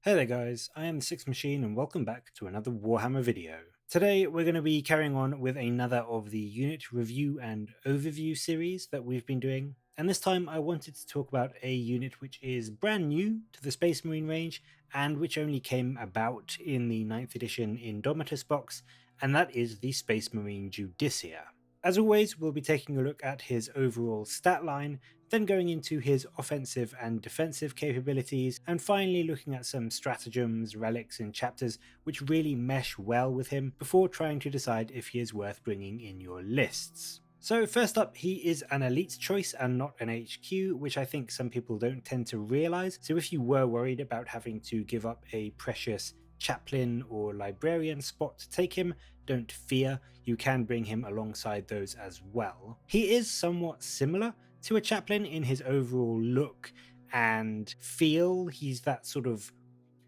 Hey there guys, I am the Sixth Machine and welcome back to another Warhammer video. Today we're going to be carrying on with another of the unit review and overview series that we've been doing, and this time I wanted to talk about a unit which is brand new to the Space Marine range and which only came about in the 9th edition Indomitus box, and that is the Space Marine Judiciar. As always, we'll be taking a look at his overall stat line, then going into his offensive and defensive capabilities, and finally looking at some stratagems, relics, and chapters which really mesh well with him before trying to decide if he is worth bringing in your lists. So first up, he is an elite choice and not an HQ, which I think some people don't tend to realise. So if you were worried about having to give up a precious chaplain or librarian spot to take him, don't fear, you can bring him alongside those as well. He is somewhat similar to a chaplain in his overall look and feel. He's that sort of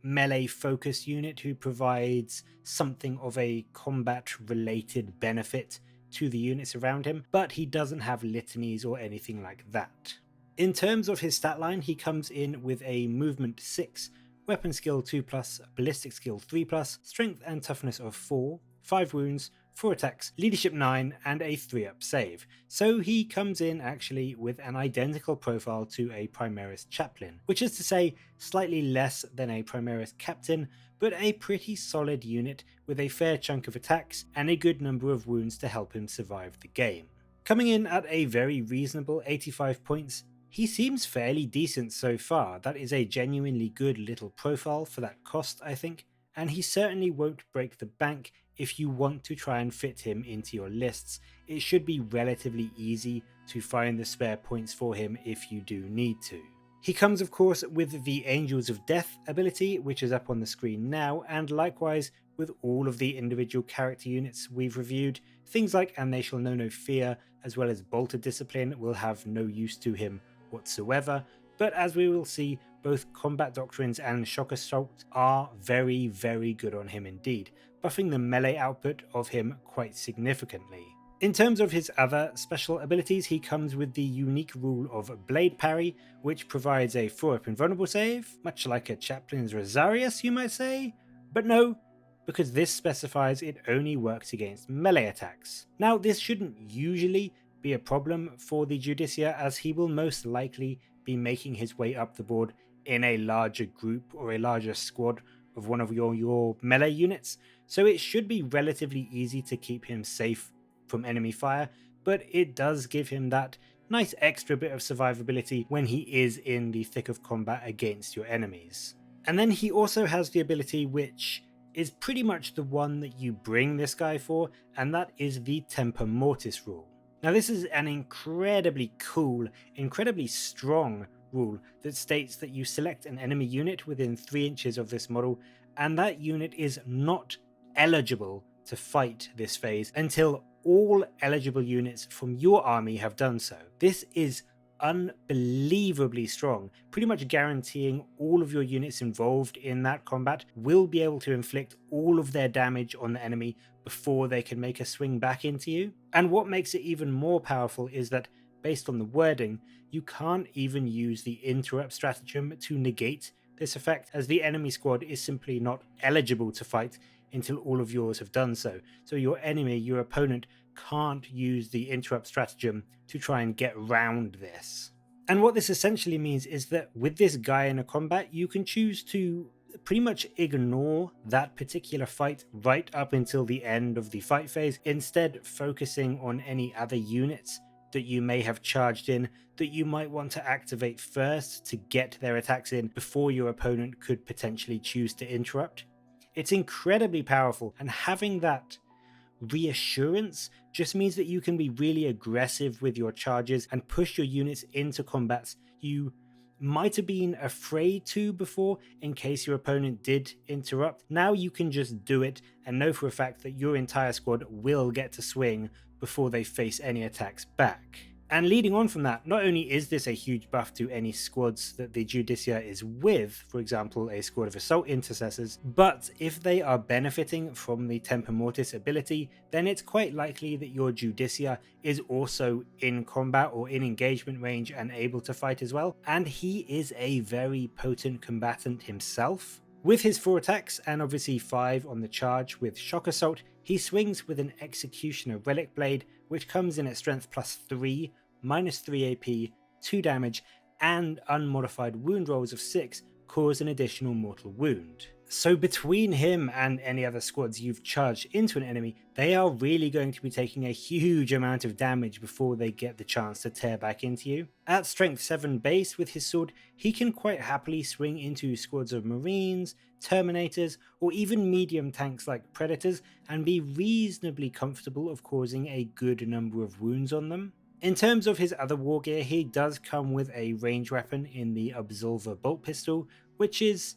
melee focus unit who provides something of a combat related benefit to the units around him, but he doesn't have litanies or anything like that. In terms of his stat line, he comes in with a movement 6, weapon skill 2+, ballistic skill 3+, strength and toughness of 4, 5 wounds, 4 attacks, leadership 9, and a 3-up save. So he comes in actually with an identical profile to a Primaris Chaplain, which is to say slightly less than a Primaris Captain, but a pretty solid unit with a fair chunk of attacks and a good number of wounds to help him survive the game. Coming in at a very reasonable 85 points, he seems fairly decent so far. That is a genuinely good little profile for that cost, I think, and he certainly won't break the bank if you want to try and fit him into your lists. It should be relatively easy to find the spare points for him if you do need to. He comes of course with the Angels of Death ability, which is up on the screen now, and likewise with all of the individual character units we've reviewed. Things like And They Shall Know No Fear, as well as Bolter Discipline, will have no use to him whatsoever, but as we will see, both Combat Doctrines and Shock Assault are very, very good on him indeed, buffing the melee output of him quite significantly. In terms of his other special abilities, he comes with the unique rule of Blade Parry, which provides a 4-up invulnerable save, much like a Chaplain's Rosarius you might say, but no, because this specifies it only works against melee attacks. Now this shouldn't usually be a problem for the Judiciar, as he will most likely be making his way up the board in a larger group or a larger squad of one of your melee units, so it should be relatively easy to keep him safe from enemy fire, but it does give him that nice extra bit of survivability when he is in the thick of combat against your enemies. And then he also has the ability which is pretty much the one that you bring this guy for, and that is the Temper Mortis rule. Now this is an incredibly cool, incredibly strong rule that states that you select an enemy unit within 3 inches of this model, and that unit is not eligible to fight this phase until all eligible units from your army have done so. This is unbelievably strong, pretty much guaranteeing all of your units involved in that combat will be able to inflict all of their damage on the enemy before they can make a swing back into you. And what makes it even more powerful is that, based on the wording, you can't even use the interrupt stratagem to negate this effect, as the enemy squad is simply not eligible to fight until all of yours have done so. So your enemy, your opponent, can't use the interrupt stratagem to try and get round this. And what this essentially means is that with this guy in a combat, you can choose to pretty much ignore that particular fight right up until the end of the fight phase, instead focusing on any other units that you may have charged in that you might want to activate first to get their attacks in before your opponent could potentially choose to interrupt. It's incredibly powerful, and having that reassurance just means that you can be really aggressive with your charges and push your units into combats you might have been afraid to before in case your opponent did interrupt. Now you can just do it and know for a fact that your entire squad will get to swing before they face any attacks back. And leading on from that, not only is this a huge buff to any squads that the Judiciar is with, for example a squad of Assault Intercessors, but if they are benefiting from the Temper Mortis ability, then it's quite likely that your Judiciar is also in combat or in engagement range and able to fight as well, and he is a very potent combatant himself. With his 4 attacks and obviously 5 on the charge with Shock Assault, he swings with an Executioner Relic Blade, which comes in at strength +3, -3 AP, 2 damage, and unmodified wound rolls of 6 cause an additional mortal wound. So between him and any other squads you've charged into an enemy, they are really going to be taking a huge amount of damage before they get the chance to tear back into you. At strength 7 base with his sword, he can quite happily swing into squads of Marines, Terminators, or even medium tanks like Predators and be reasonably comfortable of causing a good number of wounds on them. In terms of his other war gear, he does come with a range weapon in the Absolver Bolt Pistol, which is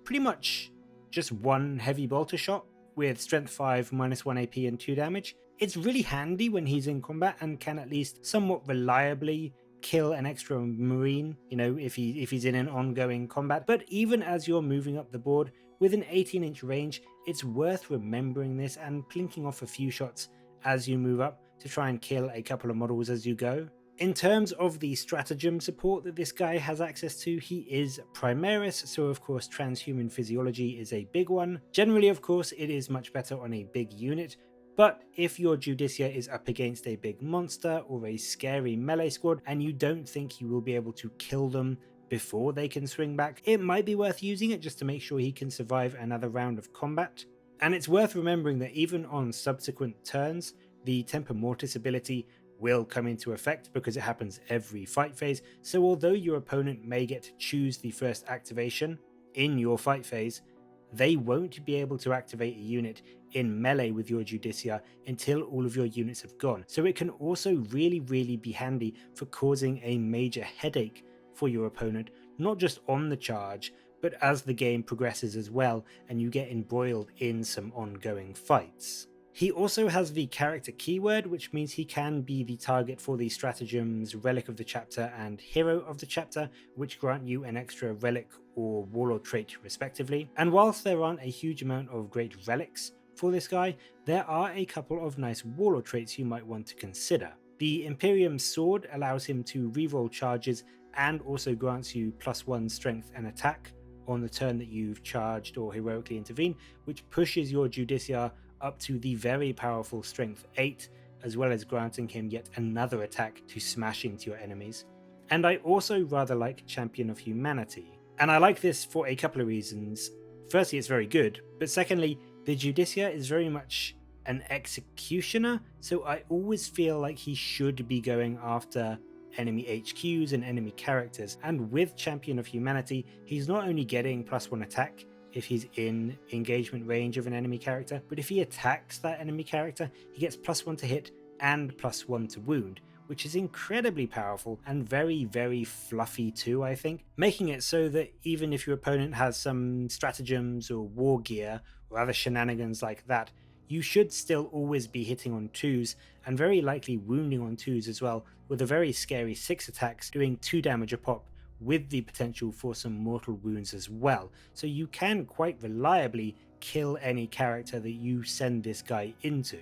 pretty much just one heavy bolter shot with strength 5, -1 AP and 2 damage. It's really handy when he's in combat and can at least somewhat reliably kill an extra Marine, if he's in an ongoing combat. But even as you're moving up the board, with an 18-inch range, it's worth remembering this and plinking off a few shots as you move up to try and kill a couple of models as you go. In terms of the stratagem support that this guy has access to, he is Primaris, so of course transhuman physiology is a big one. Generally, of course, it is much better on a big unit, but if your Judiciar is up against a big monster or a scary melee squad and you don't think you will be able to kill them before they can swing back, it might be worth using it just to make sure he can survive another round of combat. And it's worth remembering that even on subsequent turns, the Temper Mortis ability will come into effect because it happens every fight phase, so although your opponent may get to choose the first activation in your fight phase, they won't be able to activate a unit in melee with your Judiciar until all of your units have gone. So it can also really be handy for causing a major headache for your opponent, not just on the charge, but as the game progresses as well and you get embroiled in some ongoing fights. He also has the character keyword, which means he can be the target for the stratagems Relic of the Chapter and Hero of the Chapter, which grant you an extra relic or warlord trait respectively. And whilst there aren't a huge amount of great relics for this guy, there are a couple of nice warlord traits you might want to consider. The Imperium Sword allows him to reroll charges and also grants you +1 strength and attack on the turn that you've charged or heroically intervened, which pushes your Judiciar up to the very powerful strength 8, as well as granting him yet another attack to smash into your enemies. And I also rather like Champion of Humanity, and I like this for a couple of reasons. Firstly, it's very good, but secondly, the Judiciar is very much an executioner, so I always feel like he should be going after enemy HQs and enemy characters, and with Champion of Humanity, he's not only getting +1 attack if he's in engagement range of an enemy character, but if he attacks that enemy character, he gets +1 to hit and +1 to wound, which is incredibly powerful and very fluffy too, I think, making it so that even if your opponent has some stratagems or war gear or other shenanigans like that, you should still always be hitting on 2s and very likely wounding on 2s as well, with a very scary 6 attacks doing 2 damage a pop, with the potential for some mortal wounds as well. So you can quite reliably kill any character that you send this guy into.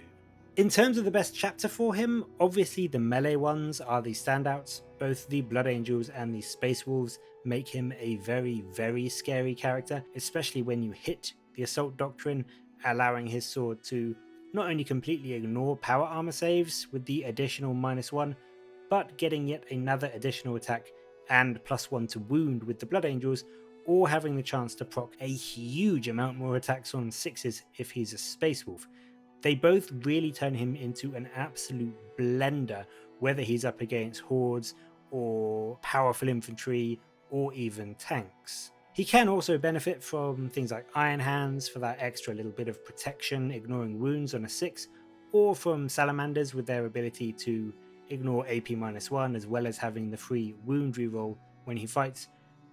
In terms of the best chapter for him, obviously the melee ones are the standouts. Both the Blood Angels and the Space Wolves make him a very scary character, especially when you hit the Assault Doctrine, allowing his sword to not only completely ignore power armor saves with the additional -1, but getting yet another additional attack and +1 to wound with the Blood Angels, or having the chance to proc a huge amount more attacks on 6s if he's a Space Wolf. They both really turn him into an absolute blender, whether he's up against hordes or powerful infantry or even tanks. He can also benefit from things like Iron Hands for that extra little bit of protection, ignoring wounds on a 6, or from Salamanders with their ability to ignore AP -1 as well as having the free wound reroll when he fights.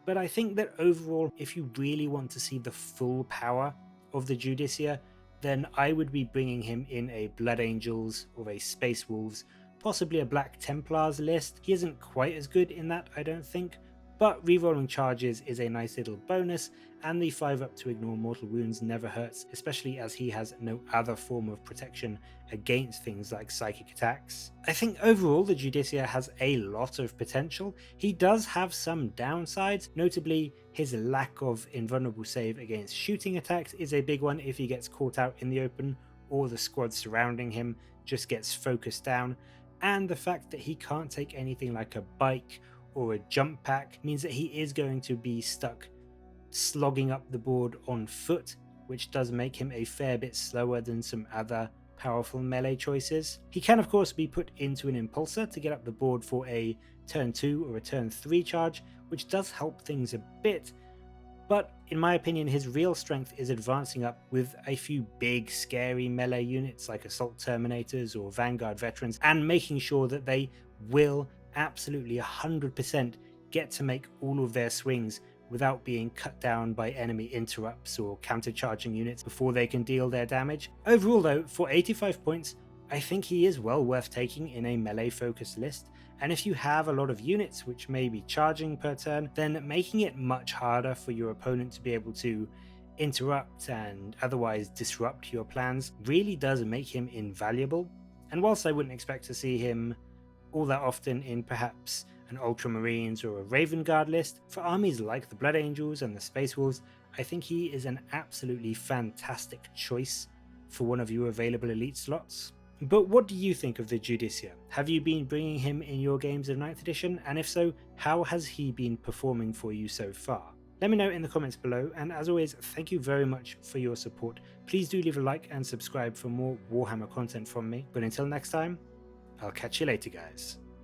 But I think that overall, if you really want to see the full power of the Judiciar, then I would be bringing him in a Blood Angels or a Space Wolves, possibly a Black Templars list. He isn't quite as good in that, I don't think, but rerolling charges is a nice little bonus, and the 5 up to ignore mortal wounds never hurts, especially as he has no other form of protection against things like psychic attacks. I think overall the Judiciar has a lot of potential. He does have some downsides, notably his lack of invulnerable save against shooting attacks is a big one if he gets caught out in the open or the squad surrounding him just gets focused down, and the fact that he can't take anything like a bike or a jump pack means that he is going to be stuck slogging up the board on foot, which does make him a fair bit slower than some other powerful melee choices. He can of course be put into an impulsor to get up the board for a turn 2 or a turn 3 charge, which does help things a bit, but in my opinion his real strength is advancing up with a few big scary melee units like Assault Terminators or Vanguard Veterans and making sure that they will absolutely 100% get to make all of their swings without being cut down by enemy interrupts or countercharging units before they can deal their damage. Overall though, for 85 points, I think he is well worth taking in a melee focused list, and if you have a lot of units which may be charging per turn, then making it much harder for your opponent to be able to interrupt and otherwise disrupt your plans really does make him invaluable. And whilst I wouldn't expect to see him all that often in perhaps an Ultramarines or a Raven Guard list, for armies like the Blood Angels and the Space Wolves, I think he is an absolutely fantastic choice for one of your available elite slots. But what do you think of the Judiciar? Have you been bringing him in your games of 9th edition, and if so, how has he been performing for you so far? Let me know in the comments below, and as always, thank you very much for your support. Please do leave a like and subscribe for more Warhammer content from me, but until next time, I'll catch you later guys.